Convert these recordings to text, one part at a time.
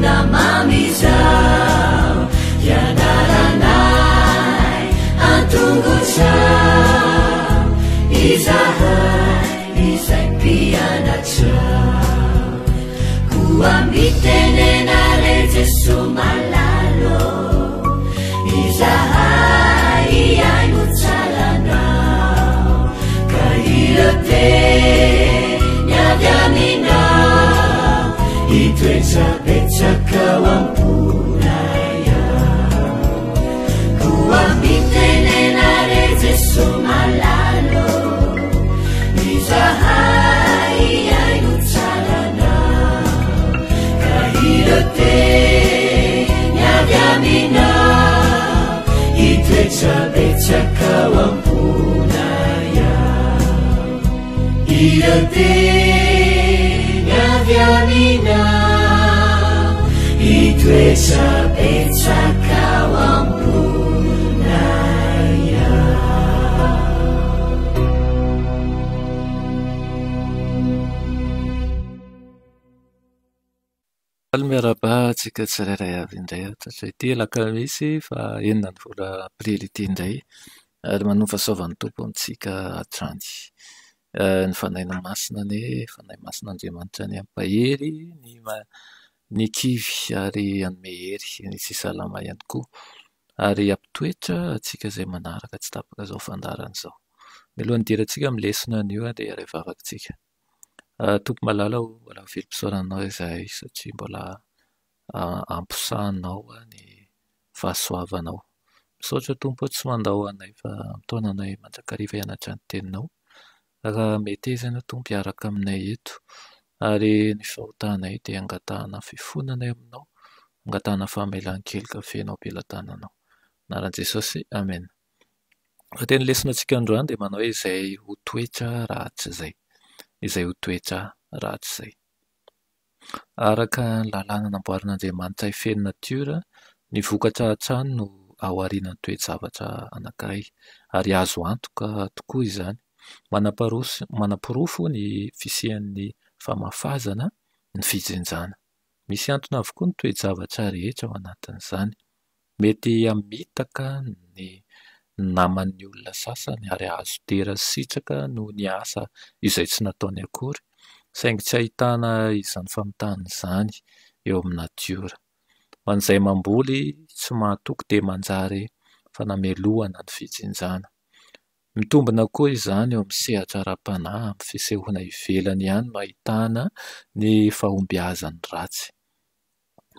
fotoana mamizao ianaranay antongotrao izahay izay mpianatrao koa mitenenare Jesu malalo izahay iaino tsaranao ka irote niavy aminao itoetsabetsaka amponaya koa mitenenare Jesu malalo izahay iaino tsaranao ka irote niavy aminao itoetsabetsaka amponaya irote niavy aminao itoetsabetsaka amponaya. Miaraba-tsika tsirairay avy indray satria ity lakamisy fa enina ny vola aprily ity indray ary manofasaovan'ny tompo amintsika hatrany. Ny fanahy masina Andriamanitra ny ampahery ny kivy ary anome hery ny sisalama ihany koa ary ampitoetra atsika izay manaraka tsy tapaka izao fandarana izao. Mialohan'ny dirantsika amin'ny lesona anio dia iray vavakantsika. Tompo malala mbola velom-pisaoranao izahay satria mbola amposahanao ny fahasoavanao. Misaotra Tompo tsy mandao anay fa mitaonanay manjakariva hianatra ny teninao. Raha mety ezana Tompo hiaraka aminay eto ary ny fahotanay dia angatahana fifonanay aminao, angatahana famelan-keloka fenao am-pelantananao. Anaran'i Jesosy, amen. Teny lesonantsika androany dia manao hoe izay ho toetra ratsy izay. Izay ho toetra ratsy izay. Araka ny lalàna namboarin'Andriamanitra hifehy natiora, ny vokatra hatrany no ao aorian'ny toe-javatra anankiray ary azo antoka tokoa izany. Manam-porofo ny fisian'ny famafazana ny fijenjana. Misy antony avokoa ny toe-javatra rehetra ao anatin'izany. Mety hamitaka ny naman'ny olona sasany ary azo tera sitraka noho ny asa izay tsy nataony akory, saingy tsy ahitana izany famitana izany eo amin'ny natiora. Ho an'izay mamboly tsy mahatoky dia manjary fanamelohana ny fijenjana. Mitombina koa izany eo amin'ny sehatra ara-panahy amin'ny fisehoana ivelany ihany no ahitana ny fahombiazan'ny ratsy.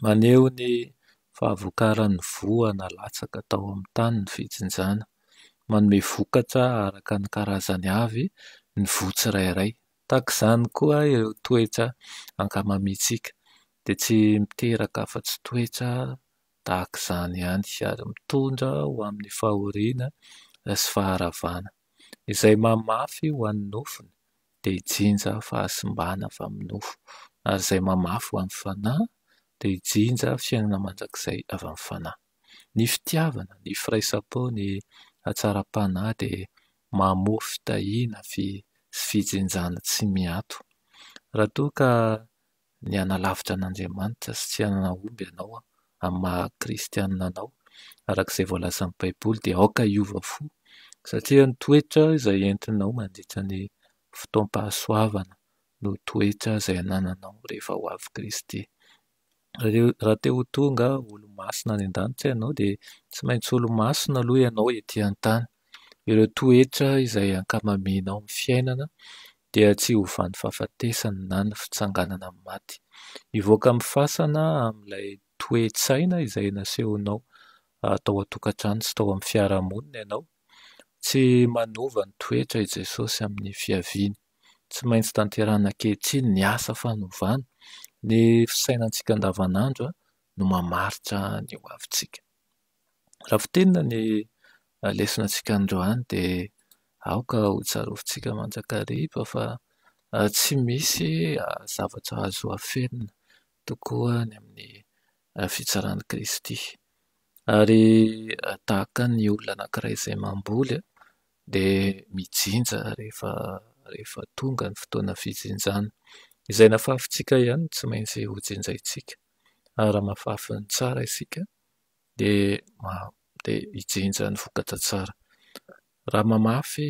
Maneho ny fahavokaran'ny voana latsaka tao amin'ny tany ny fijenjana. Manome vokatra araka ny karazany avy ny voa tsirairay. Tahaka izany koa ireo toetra ankamamintsika dia tsy miteraka afa-tsy toetra tahaka izany ihany ary mitondra ho amin'ny fahoriana sy faharavana. Izay mamafy ho an'ny nofony dia hijinja fahasimbana avy amin'ny nofo ary izay mamafy ho an'ny fanahy dia hijinja fiainana mandrakizay avy amin'ny fanahy. Ny fitiavana, ny firaisam-po, ny hatsaram-panahy dia mamoa fitahiana sy fijenjana tsy miato. Raha toa ka ny hanalavitra an'Andriamanitra sy tsy hanana omby ianao amin'ny maha-kristianina anao, arak'izay voalazan'ny Baiboly dia aoka hiova fo satria ny toetra izay entinao mandritra ny fotoam-pahasoavana no toetra izay hanananao rehefa ho avy Kristy. Raha te ho tonga olo-masina any an-danitra ianao dia tsy maintsy olo-masina aloha ianao etỳ an-tany. Ireo toetra izay ankamaminao amin'ny fiainana dia tsy ho van'ny fahafatesana na ny fitsanganana amin'ny maty. Hivoaka amin'ny fasana amin'ilay toe-tsaina izay nasehonao tao an-tokantrano sy tao amin'ny fiarahamonina ianao. Tsy manova ny toetra i Jesosy amin'ny fiaviany. Tsy maintsy tanterahana ankehitriny ny asa fanovana. Ny fisainantsika andavanandro no mamaritra ny ho avintsika. Raha fitenina ny lesonantsika androany dia aoka ho tsarovintsika manjakariva fa tsy misy zavatra azo afenina tokoa ny amin'ny fitsaran'i Kristy. Ary tahaka ny olona anankiray izay mamboly dia mijinja rehefa tonga ny fotoana fijenjana. Izay nahafahantsika ihany tsy maintsy ho jenjaintsika. Ary raha mahafafy ny tsara isika dia hijinja ny vokatra tsara. Raha mamafy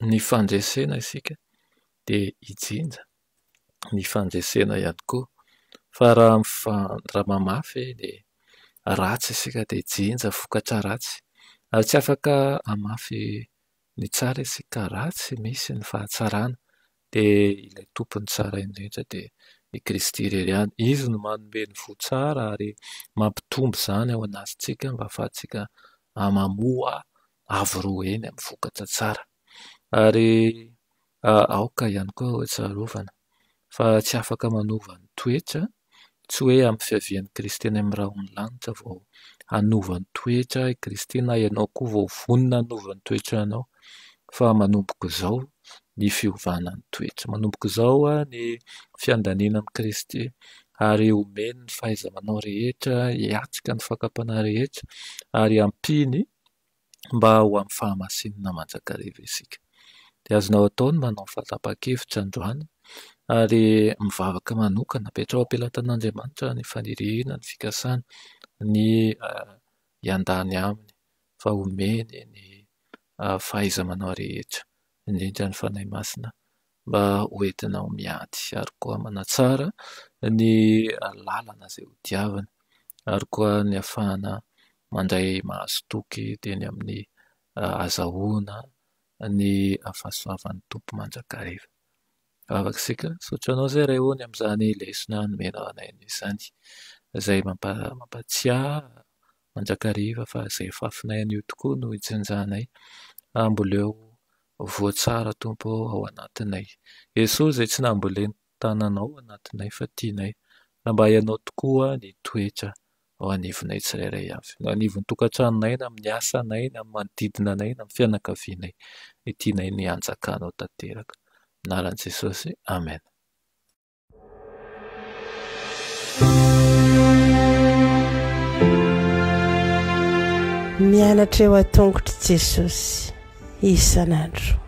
ny fandresena isika dia hijinja ny fandresena ihany koa. Fa raha mamafy dia ratsy isika dia hijinja vokatra ratsy. Ary tsy afaka hamafy ny tsara isika ratsy misy ny fahatsarana. Dia ilay tompony tsara indrindra dia i Kristy irery ihany. Izy no manome ny voatsara ary mampitombo izany ao anatintsika mba ahafahantsika mamoa avo roa eny amin'ny vokatra tsara. Ary aoka ihany koa ho ahatsiarovana fa tsy afaka manova ny toetra, tsy hoe amin'ny fiavian'i Kristy eny amin'ny rahona lanitra vao hanova ny toetra i Kristy na ianao koa vao vonona hanova ny toetra anao, fa manomboka izao ny fiovana ny toetra. Manomboka izao ny fiandaniana amin'ny Kristy ary omeny ny fahaiza-manao rehetra, hiatrika ny fakapana rehetra ary ampiny mba ho amin'ny fahamasinana manjakariva isika. Dia azonao atao ny manao fahatapahan-kevitra androany ary mivavaka manokana hapetrao am-pelatan'Andriamanitra ny faniriana, ny fikasana, ny hiandany aminy fa omeny ny fahaiza-manao rehetra, indrindra ny fanahy masina mba hoentinao miady ary koa manatsara ny lalana izay hodiavana ary koa ny ahafahana mandray mahazo toky teny amin'ny ahazahoana ny fahasoavan'ny Tompo manjakariva. Vavaka isika, sotranao izay iray hony amin'izany lesona nomenao anay izany, izay mampatsiahy manjakariva fa izay fafinay an'io tokoa no hitsinjahanay. Amboleo voatsara Tompo ao anatinay. Jesosy izay tsy namboleny tananao anatinay fa tianay, na mba hainao tokoa ny toetra ao anivonay tsirairay avy. Na anivon'ny tokantranonay, na amin'ny asanay, na amin'ny manodidina anay, na amin'ny fianakavianay, ny tianay ny hanjakanao tanteraka. Anaran'i Jesosy, amen. Mianatra eo an-tongotry Jesosy isan'andro.